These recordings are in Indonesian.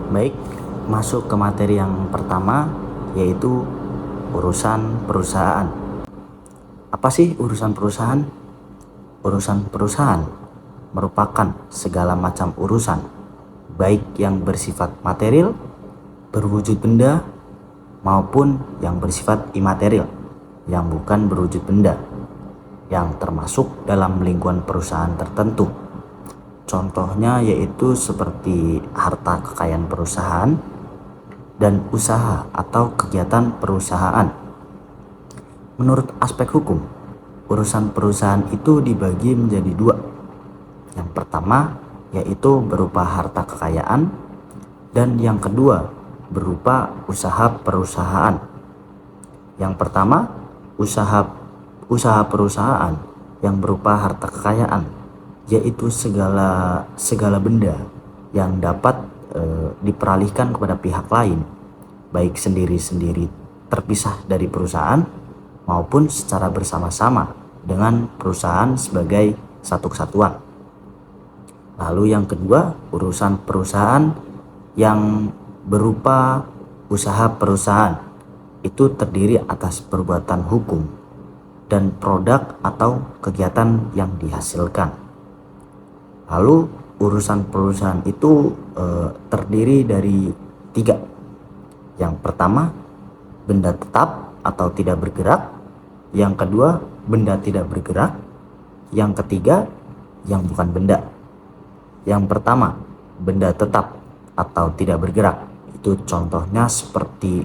Baik, masuk ke materi yang pertama, yaitu urusan perusahaan. Apa sih urusan perusahaan? Urusan perusahaan merupakan segala macam urusan, baik yang bersifat material, berwujud benda, maupun yang bersifat imaterial, yang bukan berwujud benda, yang termasuk dalam lingkungan perusahaan tertentu. Contohnya yaitu seperti harta kekayaan perusahaan dan usaha atau kegiatan perusahaan. Menurut aspek hukum, urusan perusahaan itu dibagi menjadi dua. Yang pertama yaitu berupa harta kekayaan, dan yang kedua berupa usaha perusahaan. Yang pertama, usaha perusahaan yang berupa harta kekayaan, yaitu segala benda yang dapat diperalihkan kepada pihak lain, baik sendiri-sendiri terpisah dari perusahaan maupun secara bersama-sama dengan perusahaan sebagai satu kesatuan. Lalu yang kedua, urusan perusahaan yang berupa usaha perusahaan, itu terdiri atas perbuatan hukum dan produk atau kegiatan yang dihasilkan. Lalu urusan perusahaan itu terdiri dari tiga. Yang pertama, benda tetap atau tidak bergerak. Yang kedua, benda tidak bergerak. Yang ketiga, yang bukan benda. Yang pertama, benda tetap atau tidak bergerak. Itu contohnya seperti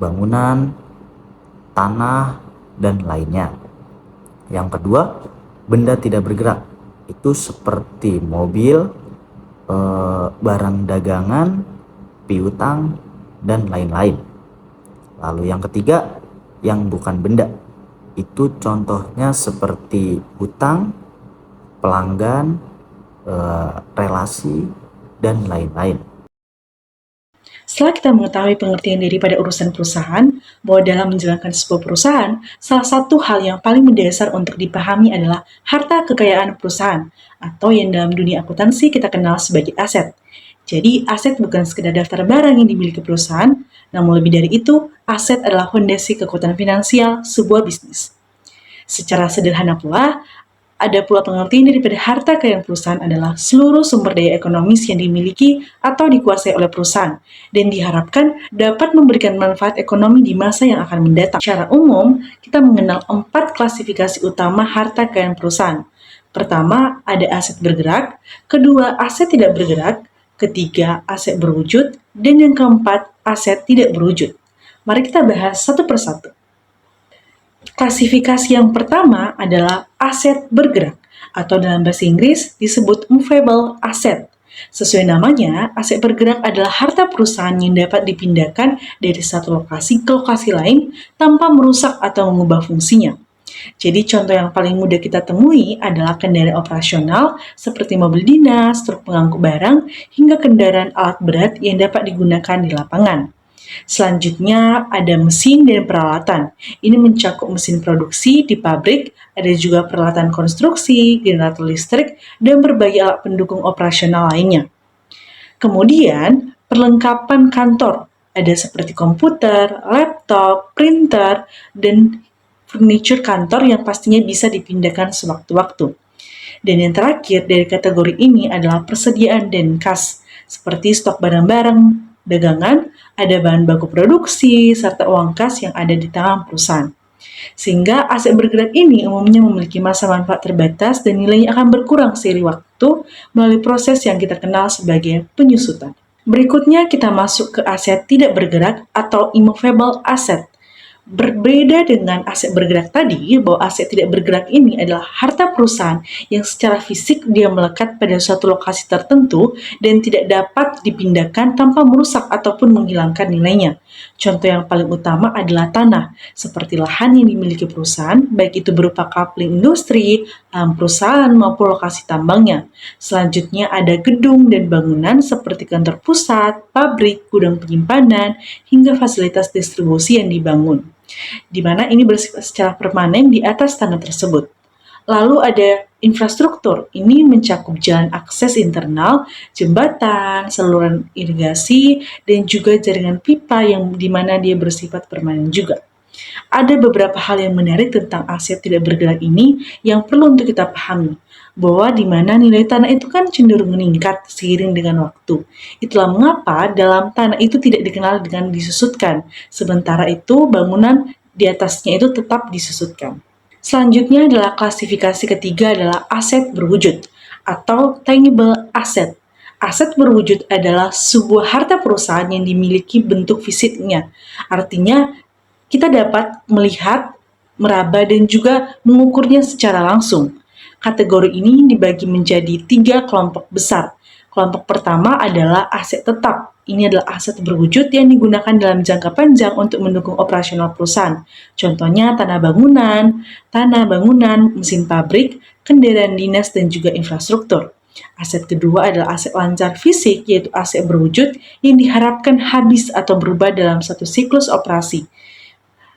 bangunan, tanah, dan lainnya. Yang kedua, benda tidak bergerak. Itu seperti mobil, barang dagangan, piutang, dan lain-lain. Lalu yang ketiga, yang bukan benda. Itu contohnya seperti hutang, pelanggan, relasi, dan lain-lain. Setelah kita mengetahui pengertian daripada urusan perusahaan, bahwa dalam menjalankan sebuah perusahaan, salah satu hal yang paling mendasar untuk dipahami adalah harta kekayaan perusahaan, atau yang dalam dunia akuntansi kita kenal sebagai aset. Jadi, aset bukan sekedar daftar barang yang dimiliki perusahaan, namun lebih dari itu, aset adalah fondasi kekuatan finansial sebuah bisnis. Secara sederhana pula, ada pula pengertian daripada harta kekayaan perusahaan adalah seluruh sumber daya ekonomis yang dimiliki atau dikuasai oleh perusahaan dan diharapkan dapat memberikan manfaat ekonomi di masa yang akan mendatang. Secara umum, kita mengenal 4 klasifikasi utama harta kekayaan perusahaan. Pertama, ada aset bergerak, kedua, aset tidak bergerak, ketiga, aset berwujud, dan yang keempat, aset tidak berwujud. Mari kita bahas satu persatu. Klasifikasi yang pertama adalah aset bergerak, atau dalam bahasa Inggris disebut movable asset. Sesuai namanya, aset bergerak adalah harta perusahaan yang dapat dipindahkan dari satu lokasi ke lokasi lain tanpa merusak atau mengubah fungsinya. Jadi contoh yang paling mudah kita temui adalah kendaraan operasional seperti mobil dinas, truk pengangkut barang, hingga kendaraan alat berat yang dapat digunakan di lapangan. Selanjutnya ada mesin dan peralatan. Ini mencakup mesin produksi di pabrik, ada juga peralatan konstruksi, generator listrik, dan berbagai alat pendukung operasional lainnya. Kemudian, perlengkapan kantor. Ada seperti komputer, laptop, printer, dan furniture kantor yang pastinya bisa dipindahkan sewaktu-waktu. Dan yang terakhir dari kategori ini adalah persediaan dan kas, seperti stok barang-barang dagangan, ada bahan baku produksi, serta uang kas yang ada di tangan perusahaan. Sehingga aset bergerak ini umumnya memiliki masa manfaat terbatas dan nilainya akan berkurang seiring waktu melalui proses yang kita kenal sebagai penyusutan. Berikutnya kita masuk ke aset tidak bergerak atau immovable asset. Berbeda dengan aset bergerak tadi, bahwa aset tidak bergerak ini adalah harta perusahaan yang secara fisik dia melekat pada suatu lokasi tertentu dan tidak dapat dipindahkan tanpa merusak ataupun menghilangkan nilainya. Contoh yang paling utama adalah tanah, seperti lahan yang dimiliki perusahaan, baik itu berupa coupling industri, lahan perusahaan maupun lokasi tambangnya. Selanjutnya ada gedung dan bangunan seperti kantor pusat, pabrik, gudang penyimpanan, hingga fasilitas distribusi yang dibangun, di mana ini bersifat secara permanen di atas tanah tersebut. Lalu ada infrastruktur, ini mencakup jalan akses internal, jembatan, saluran irigasi, dan juga jaringan pipa yang dimana dia bersifat permanen juga. Ada beberapa hal yang menarik tentang aset tidak bergerak ini yang perlu untuk kita pahami, bahwa di mana nilai tanah itu kan cenderung meningkat seiring dengan waktu. Itulah mengapa dalam tanah itu tidak dikenal dengan disusutkan, sementara itu bangunan di atasnya itu tetap disusutkan. Selanjutnya adalah klasifikasi ketiga adalah aset berwujud atau tangible asset. Aset berwujud adalah sebuah harta perusahaan yang dimiliki bentuk fisiknya. Artinya, kita dapat melihat, meraba, dan juga mengukurnya secara langsung. Kategori ini dibagi menjadi 3 kelompok besar. Kelompok pertama adalah aset tetap. Ini adalah aset berwujud yang digunakan dalam jangka panjang untuk mendukung operasional perusahaan. Contohnya tanah bangunan, mesin pabrik, kendaraan dinas, dan juga infrastruktur. Aset kedua adalah aset lancar fisik, yaitu aset berwujud yang diharapkan habis atau berubah dalam satu siklus operasi.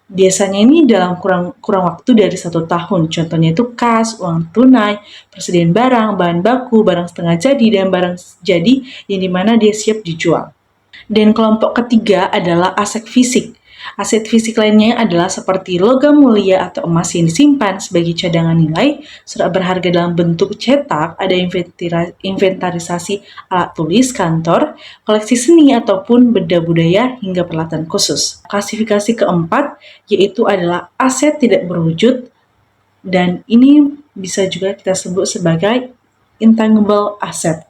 Biasanya ini dalam kurang waktu dari 1 tahun. Contohnya itu kas, uang tunai, persediaan barang, bahan baku, barang setengah jadi, dan barang jadi yang dimana dia siap dijual. Dan kelompok ketiga adalah aset fisik. Aset fisik lainnya adalah seperti logam mulia atau emas yang disimpan sebagai cadangan nilai, surat berharga dalam bentuk cetak, ada inventarisasi alat tulis kantor, koleksi seni ataupun benda budaya hingga peralatan khusus. Klasifikasi keempat yaitu adalah aset tidak berwujud, dan ini bisa juga kita sebut sebagai intangible asset.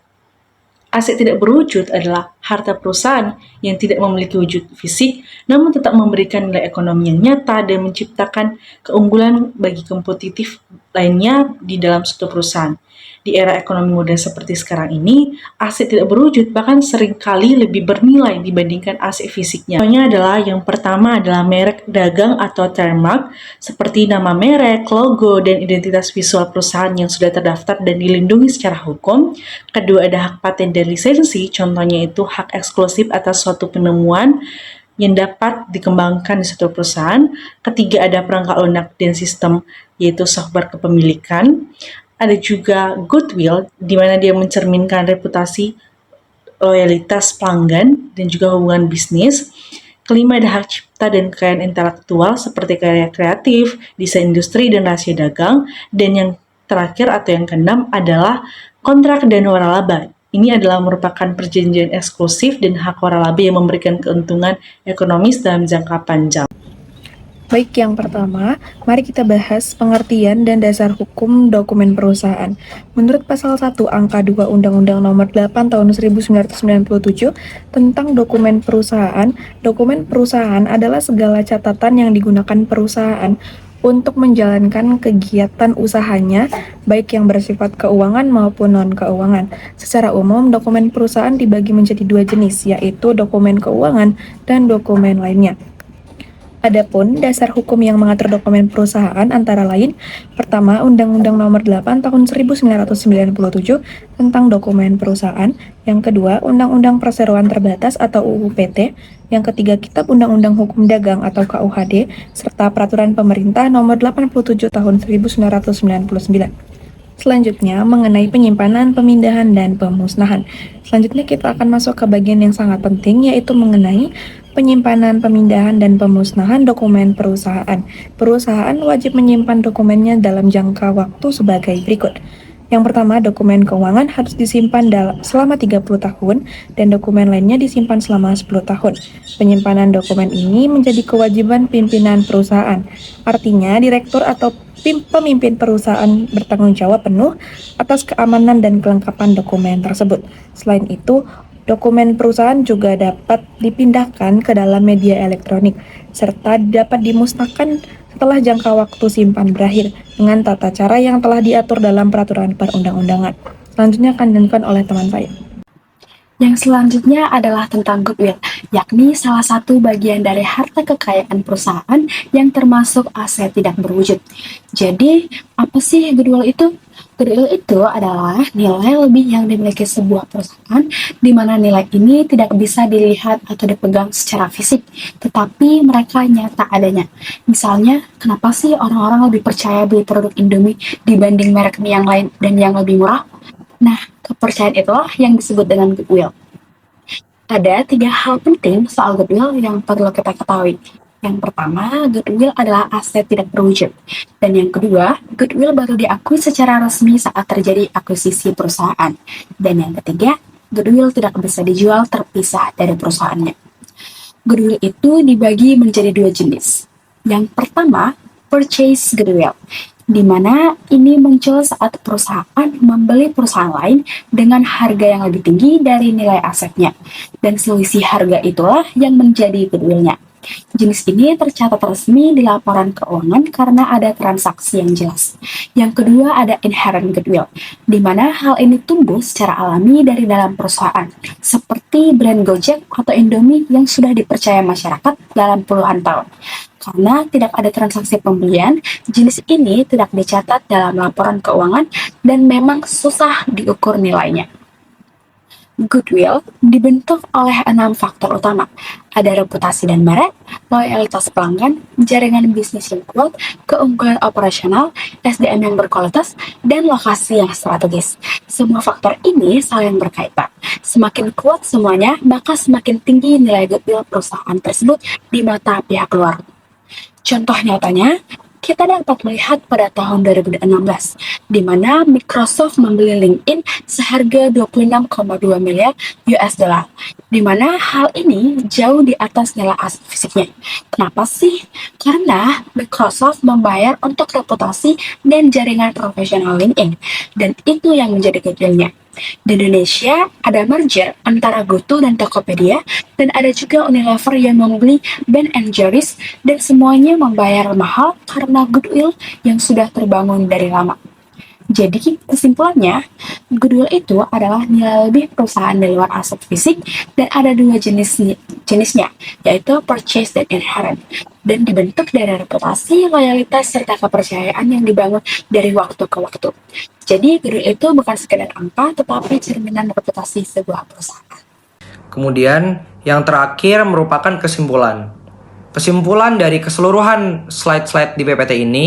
Aset tidak berwujud adalah harta perusahaan yang tidak memiliki wujud fisik, namun tetap memberikan nilai ekonomi yang nyata dan menciptakan keunggulan bagi kompetitif lainnya di dalam suatu perusahaan. Di era ekonomi modern seperti sekarang ini, aset tidak berwujud bahkan seringkali lebih bernilai dibandingkan aset fisiknya. Contohnya adalah yang pertama adalah merek dagang atau trademark, seperti nama merek, logo, dan identitas visual perusahaan yang sudah terdaftar dan dilindungi secara hukum. Kedua ada hak paten dan lisensi, contohnya itu hak eksklusif atas suatu penemuan yang dapat dikembangkan di suatu perusahaan. Ketiga ada perangkat lunak dan sistem, yaitu software kepemilikan. Ada juga goodwill, di mana dia mencerminkan reputasi, loyalitas pelanggan, dan juga hubungan bisnis. Kelima ada hak cipta dan kekayaan intelektual seperti karya kreatif, desain industri, dan rahasia dagang. Dan yang terakhir atau yang keenam adalah kontrak dan waralaba. Ini adalah merupakan perjanjian eksklusif dan hak waralaba yang memberikan keuntungan ekonomis dalam jangka panjang. Baik, yang pertama, mari kita bahas pengertian dan dasar hukum dokumen perusahaan. Menurut pasal 1 angka 2 Undang-Undang Nomor 8 Tahun 1997 tentang dokumen perusahaan adalah segala catatan yang digunakan perusahaan untuk menjalankan kegiatan usahanya, baik yang bersifat keuangan maupun non-keuangan. Secara umum, dokumen perusahaan dibagi menjadi 2 jenis, yaitu dokumen keuangan dan dokumen lainnya. Adapun dasar hukum yang mengatur dokumen perusahaan antara lain, pertama, Undang-Undang Nomor 8 Tahun 1997 tentang dokumen perusahaan, yang kedua, Undang-Undang Perseroan Terbatas atau UU PT, yang ketiga, Kitab Undang-Undang Hukum Dagang atau KUHD, serta Peraturan Pemerintah Nomor 87 Tahun 1999. Selanjutnya, mengenai penyimpanan, pemindahan, dan pemusnahan. Selanjutnya kita akan masuk ke bagian yang sangat penting, yaitu mengenai penyimpanan, pemindahan, dan pemusnahan dokumen perusahaan. Perusahaan wajib menyimpan dokumennya dalam jangka waktu sebagai berikut. Yang pertama, dokumen keuangan harus disimpan selama 30 tahun dan dokumen lainnya disimpan selama 10 tahun. Penyimpanan dokumen ini menjadi kewajiban pimpinan perusahaan. Artinya, direktur atau pemimpin perusahaan bertanggung jawab penuh atas keamanan dan kelengkapan dokumen tersebut. Selain itu, dokumen perusahaan juga dapat dipindahkan ke dalam media elektronik, serta dapat dimusnahkan setelah jangka waktu simpan berakhir dengan tata cara yang telah diatur dalam peraturan perundang-undangan. Selanjutnya akan dilanjutkan oleh teman saya. Yang selanjutnya adalah tentang goodwill, yakni salah satu bagian dari harta kekayaan perusahaan yang termasuk aset tidak berwujud. Jadi, apa sih goodwill itu? Goodwill itu adalah nilai lebih yang dimiliki sebuah perusahaan, di mana nilai ini tidak bisa dilihat atau dipegang secara fisik, tetapi mereka nyata adanya. Misalnya, kenapa sih orang-orang lebih percaya beli produk Indomie dibanding merek mie yang lain dan yang lebih murah? Nah, kepercayaan itulah yang disebut dengan goodwill. Ada 3 hal penting soal goodwill yang perlu kita ketahui. Yang pertama, goodwill adalah aset tidak berwujud. Dan yang kedua, goodwill baru diakui secara resmi saat terjadi akuisisi perusahaan. Dan yang ketiga, goodwill tidak bisa dijual terpisah dari perusahaannya. Goodwill itu dibagi menjadi 2 jenis. Yang pertama, purchase goodwill, di mana ini muncul saat perusahaan membeli perusahaan lain dengan harga yang lebih tinggi dari nilai asetnya, dan selisih harga itulah yang menjadi goodwill-nya. Jenis ini tercatat resmi di laporan keuangan karena ada transaksi yang jelas. Yang kedua ada inherent goodwill, di mana hal ini tumbuh secara alami dari dalam perusahaan, seperti brand Gojek atau Indomie yang sudah dipercaya masyarakat dalam puluhan tahun. Karena tidak ada transaksi pembelian, jenis ini tidak dicatat dalam laporan keuangan dan memang susah diukur nilainya. Goodwill dibentuk oleh 6 faktor utama. Ada reputasi dan merek, loyalitas pelanggan, jaringan bisnis yang kuat, keunggulan operasional, SDM yang berkualitas, dan lokasi yang strategis. Semua faktor ini saling berkaitan. Semakin kuat semuanya, maka semakin tinggi nilai goodwill perusahaan tersebut di mata pihak luar. Contoh nyatanya, kita dapat melihat pada tahun 2016, di mana Microsoft membeli LinkedIn seharga 26,2 miliar US dollar, di mana hal ini jauh di atas nilai aset fisiknya. Kenapa sih? Karena Microsoft membayar untuk reputasi dan jaringan profesional LinkedIn, dan itu yang menjadi goodwill-nya. Di Indonesia, ada merger antara GoTo dan Tokopedia, dan ada juga Unilever yang membeli Ben & Jerry's, dan semuanya membayar mahal karena goodwill yang sudah terbangun dari lama. Jadi, kesimpulannya, goodwill itu adalah nilai lebih perusahaan di luar aset fisik, dan ada 2 jenisnya, yaitu purchase dan inherent, dan dibentuk dari reputasi, loyalitas, serta kepercayaan yang dibangun dari waktu ke waktu. Jadi, goodwill itu bukan sekedar angka, tetapi cerminan reputasi sebuah perusahaan. Kemudian, yang terakhir merupakan kesimpulan. Kesimpulan dari keseluruhan slide-slide di PPT ini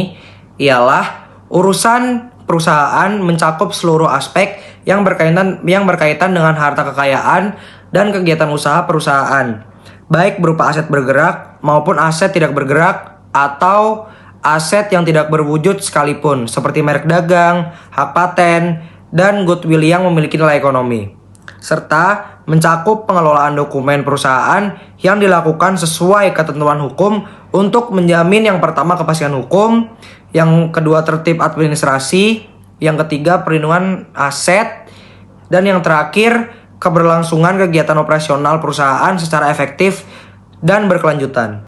ialah urusan perusahaan mencakup seluruh aspek yang berkaitan dengan harta kekayaan dan kegiatan usaha perusahaan, baik berupa aset bergerak maupun aset tidak bergerak atau aset yang tidak berwujud sekalipun, seperti merek dagang, hak paten, dan goodwill yang memiliki nilai ekonomi, serta mencakup pengelolaan dokumen perusahaan yang dilakukan sesuai ketentuan hukum untuk menjamin yang pertama kepastian hukum, yang kedua tertib administrasi, yang ketiga perlindungan aset, dan yang terakhir keberlangsungan kegiatan operasional perusahaan secara efektif dan berkelanjutan.